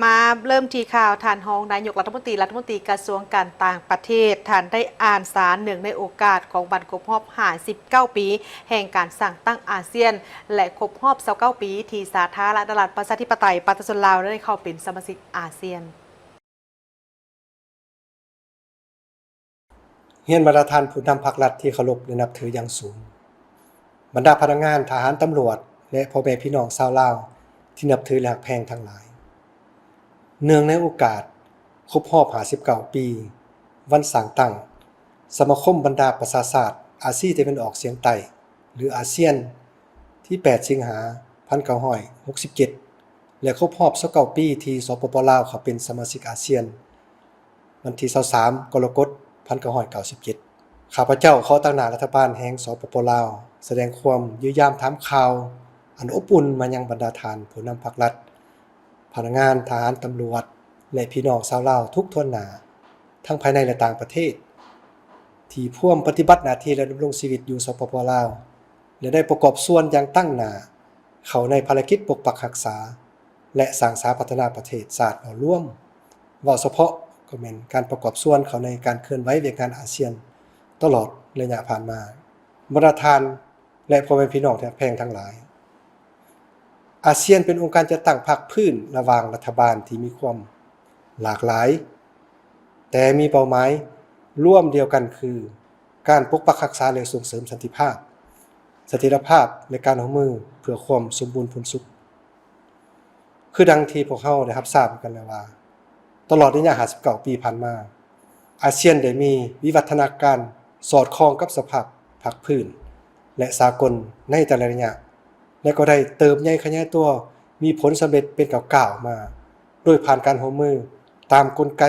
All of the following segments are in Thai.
มาเริ่มที่ข่าวท่านรองนายกรัฐมนตรีกระทรวงการต่างประเทศท่านได้อ่านสารหนึ่งในโอกาสของวันครบรอบ59 ปีแห่งการสร้างตั้งอาเซียนและครบรอบ29 ปีที่สาธารณรัฐประชาธิปไตยประชาชนลาวได้เข้าเป็นสมาชิกอาเซียนเฮียนมาตรฐานผู้นำภาครัฐที่เคารพและนับถืออย่างสูงบรรดาพนักงานทหารตำรวจและพ่อแม่พี่น้องชาวลาวที่นับถือและรักแพงทั้งหลายเนื่องในโอกาสครบรอบ59 ปีวันสร้างตั้งสมาคมบรรดาประชาชาติอาเซียนตะวันออกเฉียงใต้หรืออาเซียนที่8สิงหา1967และครบรอบ29 ปีที่สปป.ลาวเข้าเป็นสมาชิกอาเซียนวันที่23 กรกฎาคม1997ข้าพเจ้าขอตั้งหน้ารัฐบาลแห่งสปป.ลาวแสดงความยุยามถามข่าวอันอบอุ่นมายังบรรดาท่านผู้นำภาครัฐพนักงานทหารตำรวจและพี่น้องชาวลาวทุกทวนหน้าทั้งภายในและต่างประเทศที่ร่วมปฏิบัติหน้าที่และดำรงชีวิตอยู่สปป.ลาวและได้ประกอบส่วนอย่างตั้งหน้าเข้าในภารกิจปกปักรักษาและสร้างสรรค์พัฒนาประเทศชาติเอาร่วมเว้าเฉพาะก็แม่นการประกอบส่วนเข้าในการเคลื่อนไหวเวียกงานอาเซียนตลอดระยะผ่านมาบรรดาท่านและพ่อแม่พี่น้องที่รักแพงทั้งหลายอาเซียนเป็นองค์การจัดตั้งภาคพื้นระหว่างรัฐบาลที่มีความหลากหลายแต่มีเป้าหมายร่วมเดียวกันคือการปกปักรักษาและส่งเสริมสันติภาพเสถียรภาพและการร่วมมือเพื่อความสมบูรณ์ผลสุขคือดังที่พวกเราได้รับทราบกันแล้วว่าตลอดระยะ59 ปีผ่านมาอาเซียนได้มีวิวัฒนาการสอดคล้องกับสภาพภาคพื้นและสากลในแต่ละระยะและก็ได้เติบใหญ่ขยายตัวมีผลสำเร็จเป็นก้าวๆมาโดยผ่านการร่วมมือตามกลไก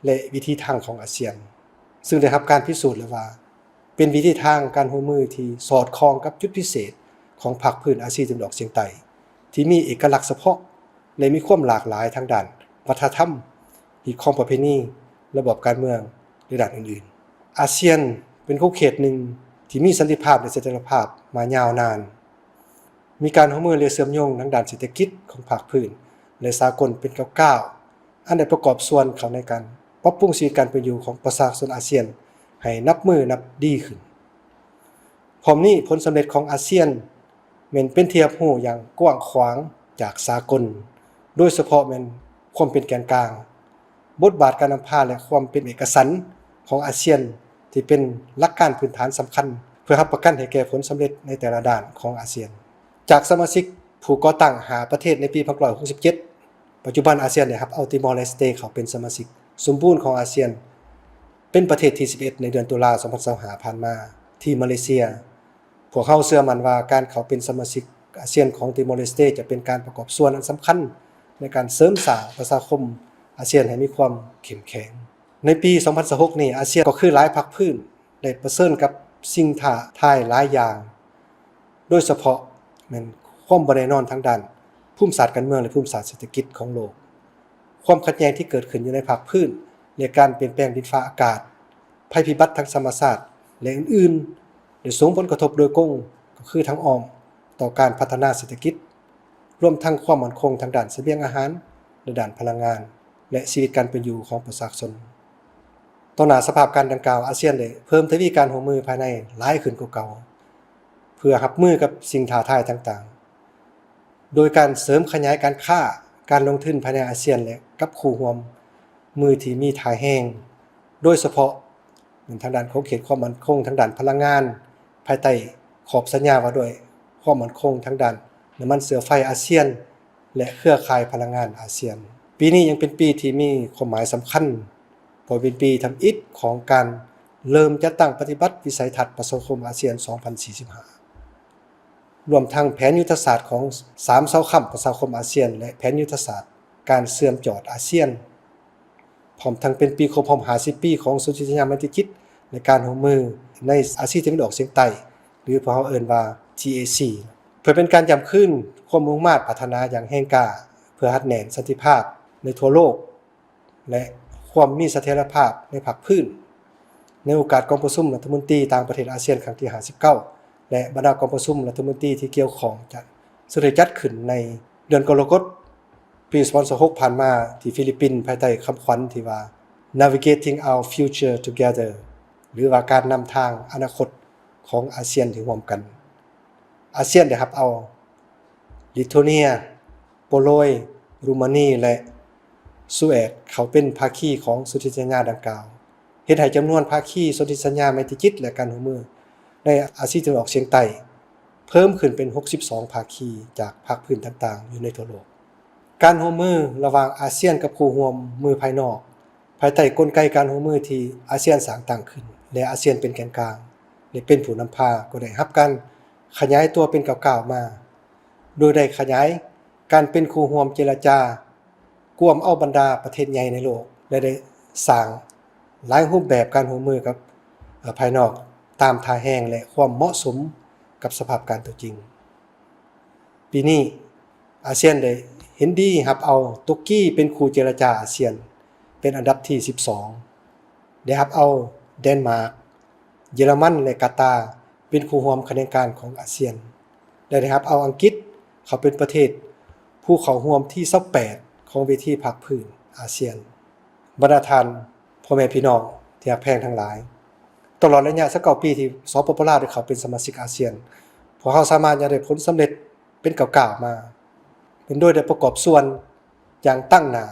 และวิธีทางของอาเซียนซึ่งได้รับการพิสูจน์แล้วว่าเป็นวิธีทางการร่วมมือที่สอดคล้องกับจุดพิเศษของภาคพื้นอาเซียนตะวันออกเฉียงใต้ที่มีเอกลักษณ์เฉพาะและมีความหลากหลายทางด้านวัฒนธรรมอีกของประเพณีระบบการเมืองและด้านอื่นๆอาเซียนเป็นคู่เขตหนึ่งที่มีสันติภาพและเสถียรภาพมายาวนานมีการร่วมมือและเชื่อมโยงทางด้านเศรษฐกิจของภาคพื้นและสากลเป็นก้าวๆอันได้ประกอบส่วนเข้าในการปรับปรุงชีวิตการเป็นอยู่ของประชาชนอาเซียนให้นับมือนับดีขึ้นพร้อมนี้ผลสำเร็จของอาเซียนแม่นเป็นที่รับรู้อย่างกว้างขวางจากสากลโดยเฉพาะแม่นความเป็นแกนกลางบทบาทการนำพาและความเป็นเอกฉันท์ของอาเซียนที่เป็นหลักการพื้นฐานสำคัญเพื่อรับประกันให้แก่ผลสำเร็จในแต่ละด้านของอาเซียนจากสมาชิกผู้ก่อตั้ง5ประเทศในปี1967ปัจจุบันอาเซียนได้รับเอาติมอร์เลสเตเข้าเป็นสมาชิกสมบูรณ์ของอาเซียนเป็นประเทศที่11ในเดือนตุลาคม2025ผ่านมาที่มาเลเซียพวกเขาเชื่อมั่นว่าการเข้าเป็นสมาชิกอาเซียนของติมอร์เลสเตจะเป็นการประกอบส่วนอันสำคัญในการเสริมสร้างประชาคมอาเซียนให้มีความเข้มแข็งในปี2026นี้อาเซียนก็คือหลายภาคพื้นได้เผชิญกับสิ่งท้าทายหลายอย่างโดยเฉพาะแม่นความบ่แน่นอนทางด้านภูมิศาสตร์การเมืองและภูมิศาสตร์เศรษฐกิจของโลกความขัดแย้งที่เกิดขึ้นอยู่ในภาคพื้นและการเปลี่ยนแปลงดินฟ้าอากาศภัยพิบัติทางธรรมชาติและอื่นๆได้ส่งผลกระทบโดยตรงก็คือทางอ้อมต่อการพัฒนาเศรษฐกิจรวมทั้งความมั่นคงทางด้านเสบียงอาหารและด้านพลังงานและชีวิตการเป็นอยู่ของประชาชนต่อหน้าสภาพการดังกล่าวอาเซียนได้เพิ่มทวีการร่วมมือภายในหลายขึ้นกว่าเก่าเพื่อรับมือกับสิ่งท้าทายต่างๆโดยการเสริมขยายการค้าการลงทุนภายในอาเซียนและกับคู่ร่วมมือที่มีท่าแห้งโดยเฉพาะทางด้านของเขตความมั่นคงทางด้านพลังงานภายใต้ขอบสัญญาว่าด้วยความมั่นคงทางด้านน้ำมันเสือไฟอาเซียนและเครือข่ายพลังงานอาเซียนปีนี้ยังเป็นปีที่มีความหมายสำคัญเพราะเป็นปีทำอิฐของการเริ่มจัดตั้งปฏิบัติวิสัยทัศน์ประชาคมอาเซียน2045รวมทั้งแผนยุทธศาสตร์ของ3เสาค้ำประชาคมอาเซียนและแผนยุทธศาสตร์การเชื่อมจอดอาเซียนพร้อมทั้งเป็นปีครบรอบ50 ปีของสนธิสัญญามัลติคิดในการร่วมมือในอาเซียนตะวันออกเฉียงใต้หรือพวกเราเอิ้นว่า TAC เพื่อเป็นการย้ำขึ้นความมุ่งมั่นพัฒนาอย่างแห่งกล้าเพื่อหัดแหนสันติภาพในทั่วโลกและความมีเสถียรภาพในภาคพื้นในโอกาสกองประชุมรัฐมนตรีต่างประเทศอาเซียนครั้งที่59และบรรดากองประชุมรัฐมนตรีที่เกี่ยวข้องจะได้จัดขึ้นในเดือนกรกฎาคม ปี2026ผ่านมาที่ฟิลิปปินส์ภายใต้คำขวัญที่ว่า Navigating our future together หรือว่าการนำทางอนาคตของอาเซียนที่ร่วมกันอาเซียนได้รับเอาลิทัวเนียโปโลยรูมานีและสวีเดนเขาเป็นภาคีของสนธิสัญญาดังกล่าวเฮ็ดให้จำนวนภาคีสนธิสัญญาไมตรีจิตและการร่วมมือในอาเซียนตะวันออกเฉียงใต้เพิ่มขึ้นเป็น62ภาคีจากภาคพื้นต่างๆอยู่ในทั่วโลกการร่วมมือระหว่างอาเซียนกับคู่ร่วมมือภายนอกภายใต้กลไกการร่วมมือที่อาเซียนสร้างตั้งขึ้นและอาเซียนเป็นแกนกลางและเป็นผู้นำพาก็ได้รับการขยายตัวเป็นก้าวๆมาโดยได้ขยายการเป็นคู่ร่วมเจรจากวมเอาบรรดาประเทศใหญ่ในโลกและได้สร้างหลายรูปแบบการร่วมมือกับภายนอกตามท่าแห่งและความเหมาะสมกับสภาพการตัวจริงปีนี้อาเซียนได้เห็นดีรับเอาตุรกีเป็นคู่เจรจาอาเซียนเป็นอันดับที่12ได้รับเอาเดนมาร์กเยอรมันและกาตาร์เป็นคู่ร่วมขบวนการของอาเซียนและได้รับเอาอังกฤษเขาเป็นประเทศผู้เข้าร่วมที่28ของเวทีภาคพื้นอาเซียนบรรดาท่านพ่อแม่พี่น้องที่รักแพงทั้งหลายตลอดระยะ19ปีที่สปปลาวได้เข้าเป็นสมาชิกอาเซียนพวกเราสามารถได้ผลสำเร็จเป็นก้าวๆมาเป็นโดยได้ประกอบส่วนอย่างตั้งหน้า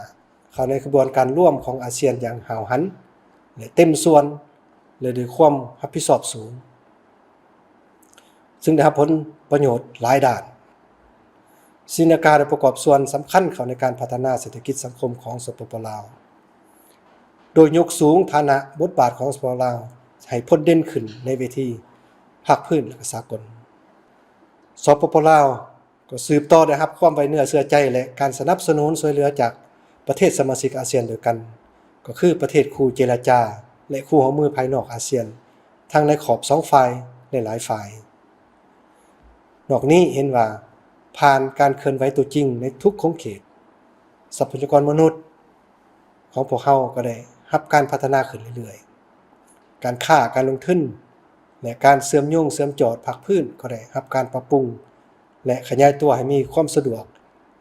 เข้าในกระบวนการร่วมของอาเซียนอย่างหาวหันและเต็มส่วนและด้วยความรับผิดชอบสูงซึ่งได้รับผลประโยชน์หลายด้านศรีลังกาได้ประกอบส่วนสำคัญเข้าในการพัฒนาเศรษฐกิจสังคมของสปปลาวโดยยกสูงฐานะบทบาทของสปปลาวให้พ้นเด่นขึ้นในเวทีภาคพื้นและสากลสปปลาวก็สืบต่อได้รับความไว้เนื้อเชื่อใจและการสนับสนุนช่วยเหลือจากประเทศสมาชิกอาเซียนด้วยกันก็คือประเทศคู่เจรจาและคู่ร่วมมือภายนอกอาเซียนทั้งในขอบ2ฝ่ายและหลายฝ่ายนอกนี้เห็นว่าผ่านการเคลื่อนไหวตัวจริงในทุกขงเขตทรัพยากรมนุษย์ของพวกเราก็ได้รับการพัฒนาขึ้นเรื่อยๆการค้าการลงทุนและการเชื่อมโยงเชื่อมจอดภาคพื้นก็ได้รับการปรับปรุงและขยายตัวให้มีความสะดวก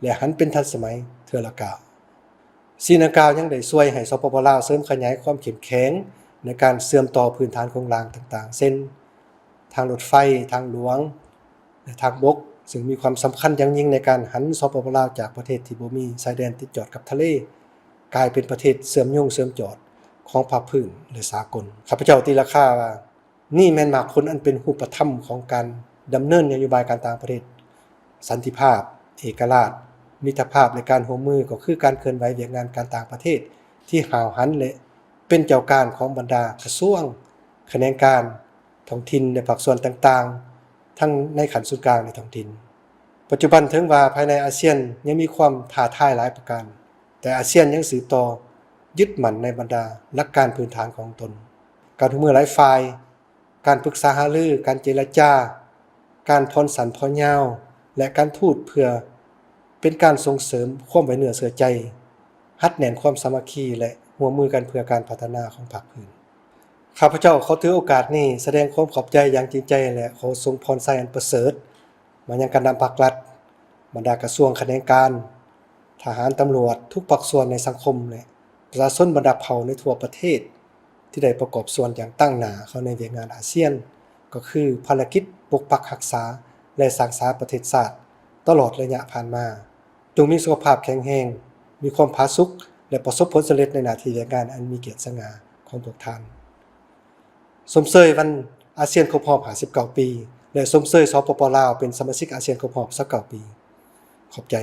และหันเป็นทันสมัยเทื่อละก้าวศรีลังกายังได้ช่วยให้สปปลาวเสริมขยายความเข้มแข็งในการเชื่อมต่อพื้นฐานของรางต่างๆเช่นทางรถไฟทางหลวงและทางบกซึ่งมีความสำคัญอย่างยิ่งในการหันสปปลาวจากประเทศที่บ่มีชายแดนติดจอดกับทะเลกลายเป็นประเทศเชื่อมโยงเชื่อมจอดของภาคพื้นและสากลข้าพเจ้าตีราคาว่านี่แม่นมากผลอันเป็นรูปธรรมของการดำเนินนโยบายการต่างประเทศสันติภาพเอกราชมิตรภาพในการร่วมมือก็คือการเคลื่อนไหวเวียกงานการต่างประเทศที่หาวหันและเป็นเจ้าการของบรรดากระทรวงแขนงการท้องถิ่นในภาคส่วนต่างๆทั้งในขันธ์ศูนย์กลางในท้องถิ่นปัจจุบันถึงว่าภายในอาเซียนยังมีความท้าทายหลายประการแต่อาเซียนยังสืบต่อยึดมั่นในบรรดาหลักการพื้นฐานของตนการร่วมมือหลายฝ่ายการปรึกษาหารือการเจรจาการผ่อนสันผ่อนยาวและการทูตเพื่อเป็นการส่งเสริมความไว้เนื้อเชื่อใจฮัดแน่นความสามัคคีและร่วมมือกันเพื่อการพัฒนาของภาคพื้นข้าพเจ้าขอถือโอกาสนี้แสดงความขอบใจอย่างจริงใจและขอทรงพรไซอันประเสริฐมายังการนำภาครัฐบรรดากระทรวงแขนงการทหารตำรวจทุกภาคส่วนในสังคมและประชาชนบรรดาเผ่าในทั่วประเทศที่ได้ประกอบส่วนอย่างตั้งหน้าเข้าในเวียกงานอาเซียนก็คือภารกิจปกปักรักษาและสร้างสรรค์ประเทศชาติตลอดระยะผ่านมาจงมีสุขภาพแข็งแรงมีความผาสุกและประสบผลสำเร็จในหน้าที่การงานอันมีเกียรติสง่าของพวกท่านสมเสยวันอาเซียนครบรอบ59ปีและสมเสยสปปลาวเป็นสมาชิกอาเซียนครบรอบ29ปีขอบใจ